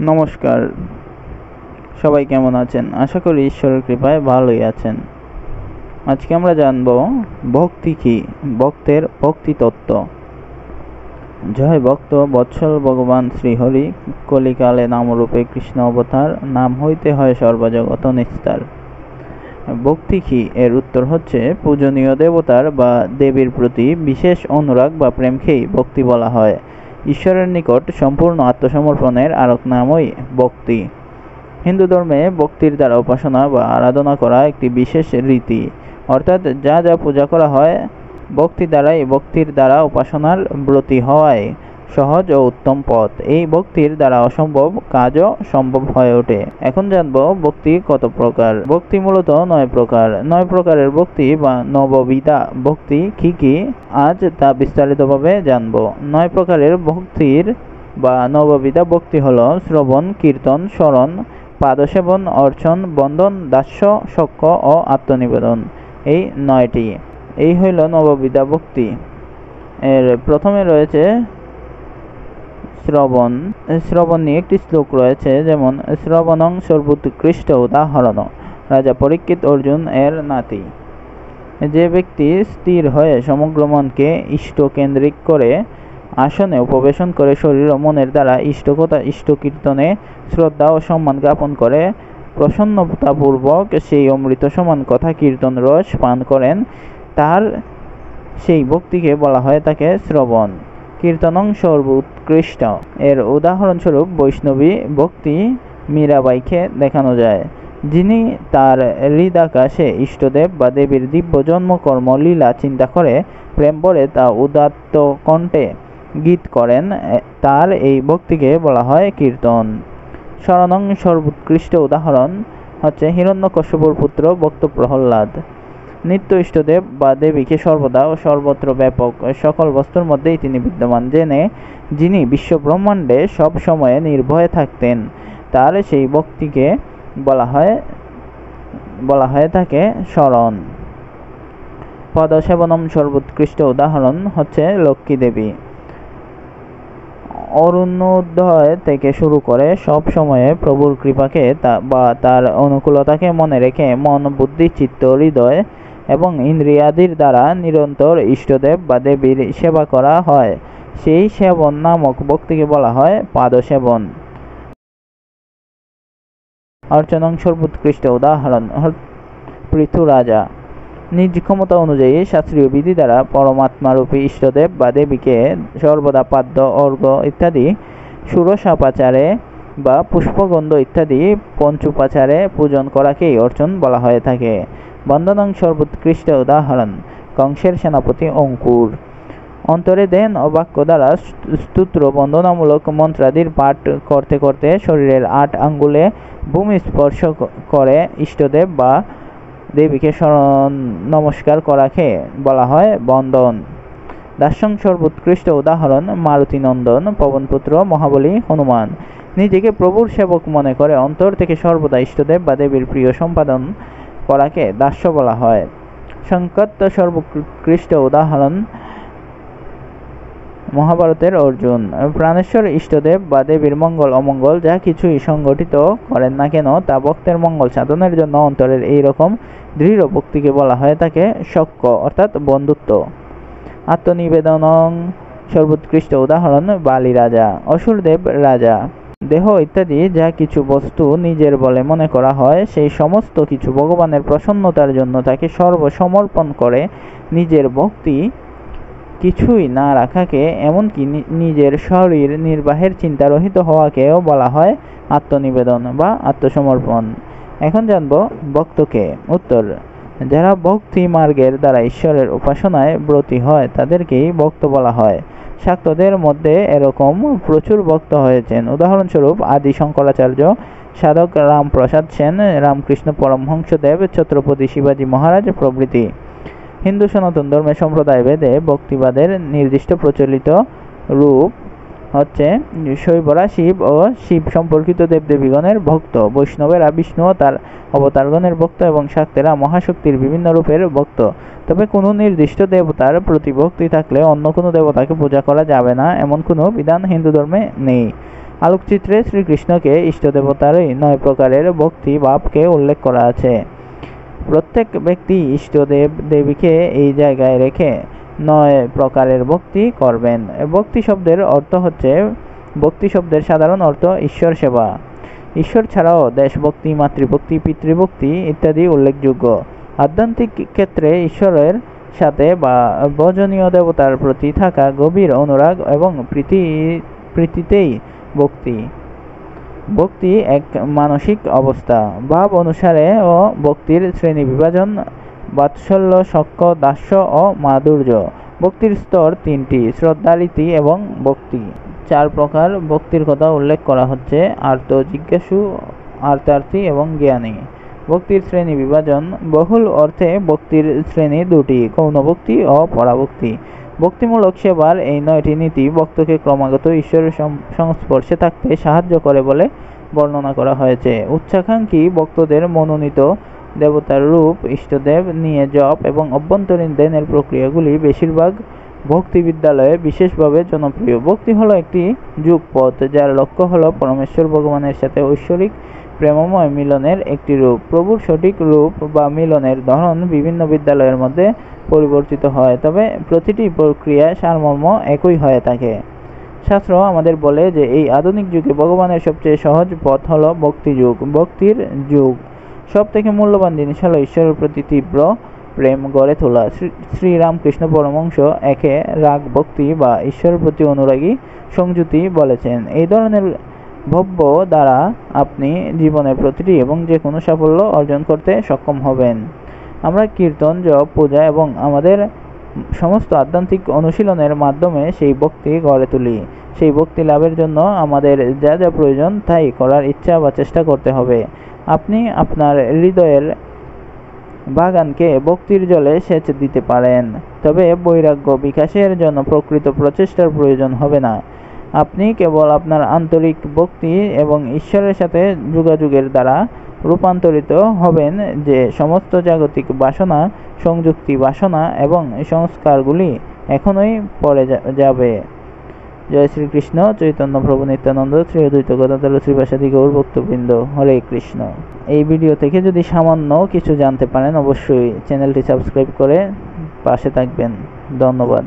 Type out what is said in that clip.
নমস্কার, সবাই কেমন আছেন? আশা করি ঈশ্বরের কৃপায় ভালোই আছেন। আজকে আমরা জানব ভক্তি কি, ভক্তের ভক্তি তত্ত্ব। জয় ভক্ত বৎসল ভগবান শ্রীহরি, কলিকালে নামরূপে কৃষ্ণ অবতার, নাম হইতে হয় সর্বজগৎ নিস্তার। ভক্তি কি এর উত্তর হচ্ছে, পূজনীয় দেবতার বা দেবীর প্রতি বিশেষ অনুরাগ বা প্রেমকেই ভক্তি বলা হয়। ঈশ্বরের নিকট সম্পূর্ণ আত্মসমর্পণের আরেক নামই ভক্তি। হিন্দু ধর্মে ভক্তির দ্বারা উপাসনা বা আরাধনা করা একটি বিশেষ রীতি, অর্থাৎ যা যা পূজা করা হয় ভক্তির দ্বারা উপাসনার ব্রতী হওয়ায় সহজ ও উত্তম পথ। এই ভক্তির দ্বারা অসম্ভব কাজও সম্ভব হয়ে ওঠে। এখন জানবো ভক্তি কত প্রকার। ভক্তি মূলত 9 প্রকার। 9 প্রকারের ভক্তি বা নববিধা ভক্তি কি কি, আজ তা বিস্তারিতভাবে জানবো। 9 প্রকারের ভক্তির বা নববিধা ভক্তি হলো শ্রবণ, কীর্তন, স্মরণ, পাদসেবন, অর্চন, বন্দন, দাস্য, সখ্য ও আত্মনিবেদন। এই 9টি, এই হইল নববিধা ভক্তি। এর প্রথমে রয়েছে শ্রবণ। শ্রবণ নিয়ে একটি শ্লোক রয়েছে, যেমন শ্রবণং সর্বোৎকৃষ্ট উদাহরণ, রাজা পরীক্ষিত অর্জুন এর নাতি। যে ব্যক্তি স্থির হয়ে সমগ্র মনকে ইষ্টকেন্দ্রিক করে আসনে উপবেশন করে শরীর ও মনের দ্বারা ইষ্টকথা ইষ্টকীর্তনে শ্রদ্ধা ও সম্মান জ্ঞাপন করে প্রসন্নতাপূর্বক সেই অমৃত সমান কথা কীর্তন রস পান করেন, তার সেই ভক্তিকে বলা হয় তাকে শ্রবণ। কীর্তনং সর্বোৎকৃষ্ট এর উদাহরণস্বরূপ বৈষ্ণবী ভক্তি মীরাবাইকে দেখানো যায়, যিনি তার হৃদাকাশে ইষ্টদেব বা দেবীর দিব্য জন্মকর্ম লীলা চিন্তা করে প্রেম ভরে তা উদাত্ত কণ্ঠে গীত করেন, তার এই ভক্তিকে বলা হয় কীর্তন। শরণং সর্বোৎকৃষ্ট উদাহরণ হচ্ছে হিরণ্যকশ্যপুর পুত্র ভক্ত প্রহ্লাদ। নিত্য ইষ্টদেব বা দেবীকে সর্বদা ও সর্বত্র ব্যাপক সকল বস্তুর মধ্যেই তিনি বিদ্যমান জেনে যিনি বিশ্ব ব্রহ্মাণ্ডে সব সময়ে নির্ভয়ে থাকতেন, তার সেই ভক্তিকে বলা হয় তাকে শরণ। পদসেবনম সর্বোৎকৃষ্ট উদাহরণ হচ্ছে লক্ষ্মী দেবী। অরুণোদয় থেকে শুরু করে সব সময়ে প্রভুর কৃপাকে বা তার অনুকূলতাকে মনে রেখে মন, বুদ্ধি, চিত্ত, হৃদয় এবং ইন্দ্রিয়াদির দ্বারা নিরন্তর ইষ্টদেব বা দেবীর সেবা করা হয়, সেই সেবন নামক ভক্তিকে বলা হয় পাদসেবন। অর্চনং সর্বোৎকৃষ্ট উদাহরণ পৃথু রাজা। নিজ ক্ষমতা অনুযায়ী শাস্ত্রীয় বিধি দ্বারা পরমাত্মারূপী ইষ্টদেব বা দেবীকে সর্বদা পাদ্য, অর্ঘ্য ইত্যাদি ষোড়শোপাচারে বা পুষ্পগন্ধ ইত্যাদি পঞ্চোপাচারে পূজন করাকেই অর্চন বলা হয়ে থাকে। বন্দনং সর্বোৎকৃষ্ট উদাহরণ কংসের সেনাপতি অঙ্কুর। অন্তরে ধ্যান ও বাক্য দ্বারা স্তোত্র বন্দনামূলক মন্ত্রাদির পাঠ করতে করতে শরীরের 8 আঙ্গুলে ভূমি স্পর্শ করে ইষ্টদেব বা দেবীকে নমস্কার করাকে বলা হয় বন্দন। দাস্যং সর্বোৎকৃষ্ট উদাহরণ মারুতি নন্দন, পবনপুত্র, মহাবলী হনুমান। নিজেকে প্রভুর সেবক মনে করে অন্তর থেকে সর্বদা ইষ্টদেব বা দেবীর প্রিয় সম্পাদন করাকে দাস্য বলা হয়। সংকট সর্বোৎকৃষ্ট উদাহরণ মহাভারতের অর্জুন। প্রাণেশ্বর ইষ্টদেব বা দেবীর মঙ্গল অমঙ্গল যা কিছুই সংগঠিত করেন না কেন তা ভক্তের মঙ্গল সাধনের জন্য অন্তরের এই রকম দৃঢ় ভক্তিকে বলা হয় তাকে সখ্য অর্থাৎ বন্ধুত্ব। আত্মনিবেদনং সর্বোৎকৃষ্ট উদাহরণ বালি রাজা। অসুরদেব রাজা। দেহ ইত্যাদি যা কিছু বস্তু নিজের বলে মনে করা হয়, সেই সমস্ত কিছু ভগবানের প্রসন্নতার জন্য তাকে সর্বসমর্পণ করে নিজের ভক্তি কিছুই না রাখাকে, এমনকি নিজের শরীর নির্বাহের চিন্তা রহিত হওয়াকেও বলা হয় আত্মনিবেদন বা আত্মসমর্পণ। এখন জানব ভক্তকে। উত্তর, যারা ভক্তি মার্গের দ্বারা ঈশ্বরের উপাসনায় ব্রতী হয় তাদেরকেই ভক্ত বলা হয়। শাক্তদের মধ্যে এরকম প্রচুর ভক্ত হয়েছেন। উদাহরণস্বরূপ আদি শঙ্করাচার্য, সাধক রামপ্রসাদ সেন, রামকৃষ্ণ পরমহংসদেব, ছত্রপতি শিবাজী মহারাজ প্রভৃতি। হিন্দু সনাতন ধর্মের সম্প্রদায় ভেদে ভক্তিবাদের নির্দিষ্ট প্রচলিত রূপ হচ্ছে শৈবরা শিব ও শিব সম্পর্কিত দেবদেবীগণের ভক্ত, বৈষ্ণবেরা বিষ্ণু ও তার অবতারগণের ভক্ত এবং শাক্তেরা মহাশক্তির বিভিন্ন রূপের ভক্ত। তবে কোনো নির্দিষ্ট দেবতার প্রতি ভক্তি থাকলে অন্য কোনো দেবতাকে পূজা করা যাবে না, এমন কোনো বিধান হিন্দু ধর্মে নেই। আলোকচিত্রে শ্রীকৃষ্ণকে ইষ্টদেবতারই 9 প্রকারের ভক্তি ভাবকে উল্লেখ করা আছে। প্রত্যেক ব্যক্তি ইষ্টদেব দেবীকে এই জায়গায় রেখে 9 প্রকারের ভক্তি করবেন। ভক্তি শব্দের অর্থ হচ্ছে, ভক্তি শব্দের সাধারণ অর্থ ঈশ্বর সেবা। ঈশ্বর ছাড়াও দেশভক্তি, মাতৃভক্তি, পিতৃভক্তি ইত্যাদি উল্লেখযোগ্য। আধ্যাত্মিক ক্ষেত্রে ঈশ্বরের সাথে বা ভজনীয় দেবতার প্রতি থাকা গভীর অনুরাগ এবং প্রীতিতেই ভক্তি। ভক্তি এক মানসিক অবস্থা। ভাব অনুসারে ও ভক্তির শ্রেণী বিভাজন: বাৎসল্য, সখ্য, দাস্য ও মাধুর্য। ভক্তির স্তর 3টি: শ্রদ্ধা, রীতি এবং ভক্তি। 4 প্রকার ভক্তির কথা উল্লেখ করা হচ্ছে: আর্ত, জিজ্ঞাসু, আর্তার্থী এবং জ্ঞানী। ভক্তির শ্রেণী বিভাজন: বহুল অর্থে ভক্তির শ্রেণী 2টি: গৌণ ভক্তি ও পরাভক্তি। ভক্তিমূলক সেবার এই 9টি নীতি ভক্তকে ক্রমাগত ঈশ্বরের সংস্পর্শে থাকতে সাহায্য করে বলে বর্ণনা করা হয়েছে। উচ্চাকাঙ্ক্ষী ভক্তদের মনোনীত দেবতার রূপ, ইষ্টদেব নিয়ে জপ এবং অভ্যন্তরীণ ধ্যানের প্রক্রিয়াগুলি বেশিরভাগ ভক্তি বিদ্যালয়ে বিশেষভাবে জনপ্রিয়। ভক্তি হলো একটি যুগপথ, যার লক্ষ্য হলো পরমেশ্বর ভগবানের সাথে ঐশ্বরিক প্রেমময় মিলনের একটি রূপ। প্রভুর সঠিক রূপ বা মিলনের ধরন বিভিন্ন বিদ্যালয়ের মধ্যে পরিবর্তিত হয়, তবে প্রতিটি প্রক্রিয়া সারমর্ম একই হয়ে থাকে। শাস্ত্র আমাদের বলে যে এই আধুনিক যুগে ভগবানের সবচেয়ে সহজ পথ হলো ভক্তি যুগ। ভক্তির যুগ সব থেকে মূল্যবান জিনিস হলো ঈশ্বরের প্রতি তীব্র প্রেম গড়ে তোলা। শ্রীরামকৃষ্ণ পরমহংস একে রাগ ভক্তি বা ঈশ্বরের প্রতি অনুরাগী সংযুতি বলেছেন। এই ধরনের ভব্য দ্বারা আপনি জীবনের প্রতিটি এবং যে কোনো সাফল্য অর্জন করতে সক্ষম হবেন। আমরা কীর্তন, জপ, পূজা এবং আমাদের সমস্ত আধ্যাত্মিক অনুশীলনের মাধ্যমে সেই ভক্তি গড়ে তুলি। সেই ভক্তি লাভের জন্য আমাদের যা যা প্রয়োজন তাই করার ইচ্ছা বা চেষ্টা করতে হবে। আপনি আপনার হৃদয়ের বাগানকে ভক্তির জলে সেচ দিতে পারেন, তবে বৈরাগ্য বিকাশের জন্য প্রকৃত প্রচেষ্টার প্রয়োজন হবে না। আপনি কেবল আপনার আন্তরিক ভক্তি এবং ঈশ্বরের সাথে যোগাযোগের দ্বারা রূপান্তরিত হবেন, যে সমস্ত জাগতিক বাসনা, সংযুক্তি বাসনা এবং সংস্কারগুলি এখনই পড়ে যাবে। জয় শ্রীকৃষ্ণ। চৈতন্য প্রভু নিত্যানন্দ, শ্রী অদ্বৈত গদাধর শ্রীবাসাদি গৌর ভক্তবৃন্দ, হরে কৃষ্ণ। এই ভিডিও থেকে যদি সামান্য কিছু জানতে পারেন, অবশ্যই চ্যানেলটি সাবস্ক্রাইব করে পাশে থাকবেন। ধন্যবাদ।